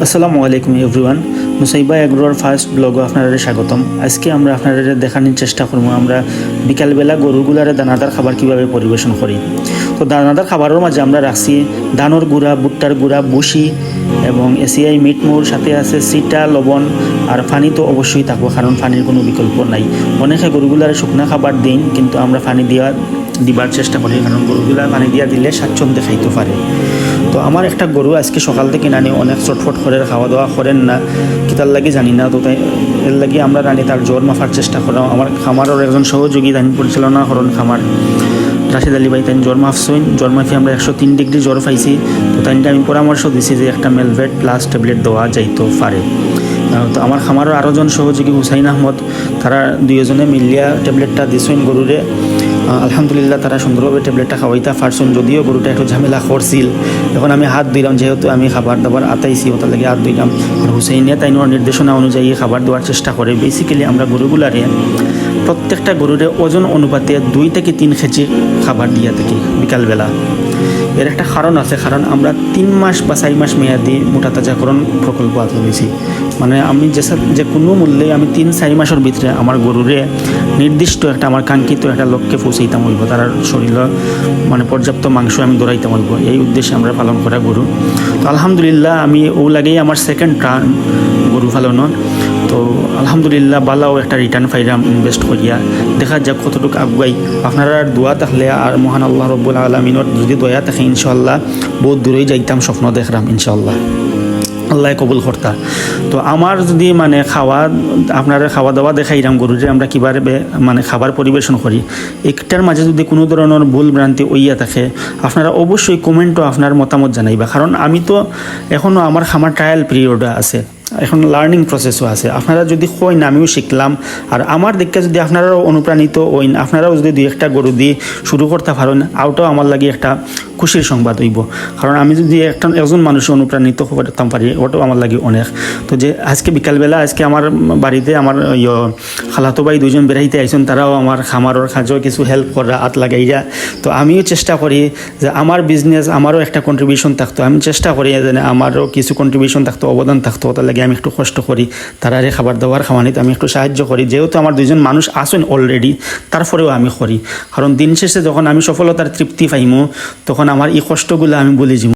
আসসালামু আলাইকুম everyone, মুসাইবা এগ্রোর first ব্লগে আপনারা স্বাগতম। আজকে আমরা আপনারা দেখানোর চেষ্টা করবো আমরা বিকালবেলা গরুগুলারে দানাদার খাবার কিভাবে পরিবেশন করি। তো দানাদার খাবারের মাঝে আমরা রাখছি ধানের গুঁড়া, ভুট্টার গুঁড়া, বসি এবং এসিআই মিটমোর, সাথে আছে সিটা, লবণ আর পানি তো অবশ্যই থাকবো, কারণ পানির কোনো বিকল্প নাই। অনেকে গরুগুলারে শুকনা খাবার দিন, কিন্তু আমরা পানি দিবার চেষ্টা করি, কারণ গরুগুলা পানি দিয়া দিলে স্বাচ্ছন্দ্যে খাইতে পারে। তো আমার একটা গরু আজকে সকাল থেকে নানি অনেক চটফট করে খাওয়া দাওয়া করেন না, কিতার লাগি জানি না। তো তাই এর লাগি আমরা রানি তার জ্বর মাফার চেষ্টা করলাম। আমার খামারের একজন সহযোগী তাই পরিচালনা করেন খামার, রাশিদ আলী ভাই, তাই জ্বর মাফছেন। জ্বর মাফি আমরা 103 ডিগ্রি জ্বর পাইছি। তো তাইনটা আমি পরামর্শ দিছি যে একটা মেলভেট প্লাস ট্যাবলেট দেওয়া যাইতে পারে। তো আমার খামারের আরও জন সহযোগী হুসাইন আহমদ, তারা দুইজনে মিলিয়া ট্যাবলেটটা দিছেন গরুরে। আলহামদুলিল্লাহ তারা সুন্দরভাবে ট্যাবলেটটা খাওয়াইতা পারছেন, যদিও গরুটা একটু ঝামেলা করছিল। এখন আমি হাত দিলাম, যেহেতু আমি খাবার দাবার আতাইছি, ওটার লাগে হাত দিলাম। আর হুসাইনিয়া তাইনোর নির্দেশনা অনুযায়ী খাবার দেওয়ার চেষ্টা করে। বেসিক্যালি আমরা গরুগুলারে প্রত্যেকটা গরুরে ওজন অনুপাতে 2 থেকে 3 কেজি খাবার দিয়া থাকি বিকালবেলা। এর একটা কারণ আছে, কারণ আমরা 3 মাস বা 4 মাস মেয়াদি মোটা তাজাকরণ প্রকল্প হাতে নিয়েছি। মানে আমি যে কোনো মূল্যে আমি 3-4 মাসের ভিতরে আমার গরুরে নির্দিষ্ট একটা আমার কাঙ্ক্ষিত একটা লক্ষ্যে পৌঁছাইতাম হইব, তার শরীরে মানে পর্যাপ্ত মাংস আমি দৌড়াইতাম হইব, এই উদ্দেশ্যে আমরা পালন করা গরু। তো আলহামদুলিল্লাহ আমি ও লাগেই আমার সেকেন্ড টার্ন গরু পালনের। তো আলহামদুলিল্লাহ বালাও একটা রিটার্ন পাইলাম ইনভেস্ট করিয়া। দেখা যাক কতটুকু আগুয়াই। আপনারা দোয়া থাকলে আর মহান আল্লাহ রব্বুল আলমিনের যদি দয়া থাকে ইনশাআল্লাহ বহুত দূরেই যাইতাম, স্বপ্ন দেখলাম ইনশাআল্লাহ, আল্লাহ কবুল কর্তা। তো আমার যদি মানে আপনারা খাওয়া দাওয়া দেখাইলাম গরুরে আমরা কীভাবে মানে খাবার পরিবেশন করি, একটার মাঝে যদি কোনো ধরনের ভুল ভ্রান্তি হইয়া থাকে আপনারা অবশ্যই কমেন্টও আপনার মতামত জানাইবা। কারণ আমি তো এখনও আমার খামার ট্রায়াল পিরিয়ডে আছে, এখন লার্নিং প্রসেসও আছে। আপনারা যদি কইন আমিও শিখলাম, আর আমার দেখে যদি আপনারাও অনুপ্রাণিত হইন, আপনারাও যদি 2-1টা গরু দিয়ে শুরু করতে পারেন, আউটাও আমার লাগে একটা খুশির সংবাদ হইব। কারণ আমি যদি একজন মানুষ অনুপ্রাণিত করতাম পারি, ওটাও আমার লাগে অনেক। তো যে আজকে বিকালবেলা আজকে আমার বাড়িতে আমার খালাতো ভাই 2জন বেড়াইতে আইসেন, তারাও আমার খামারের কাজেও কিছু হেল্প করা, হাত লাগাইয়া। তো আমিও চেষ্টা করি যে আমার বিজনেস আমারও একটা কন্ট্রিবিউশন থাকতো, আমি চেষ্টা করি যেন আমারও কিছু কন্ট্রিবিউশন থাকতো, অবদান থাকতো। ওটার লাগে আমি একটু কষ্ট করি, তারারে খাবার দাবার খাওয়ানিতে আমি একটু সাহায্য করি। যেহেতু আমার 2জন মানুষ আসেন অলরেডি, তারপরেও আমি করি। কারণ দিন শেষে যখন আমি সফলতার তৃপ্তি পাইমো, তখন আমার এই কষ্টগুলো আমি বলে যাব।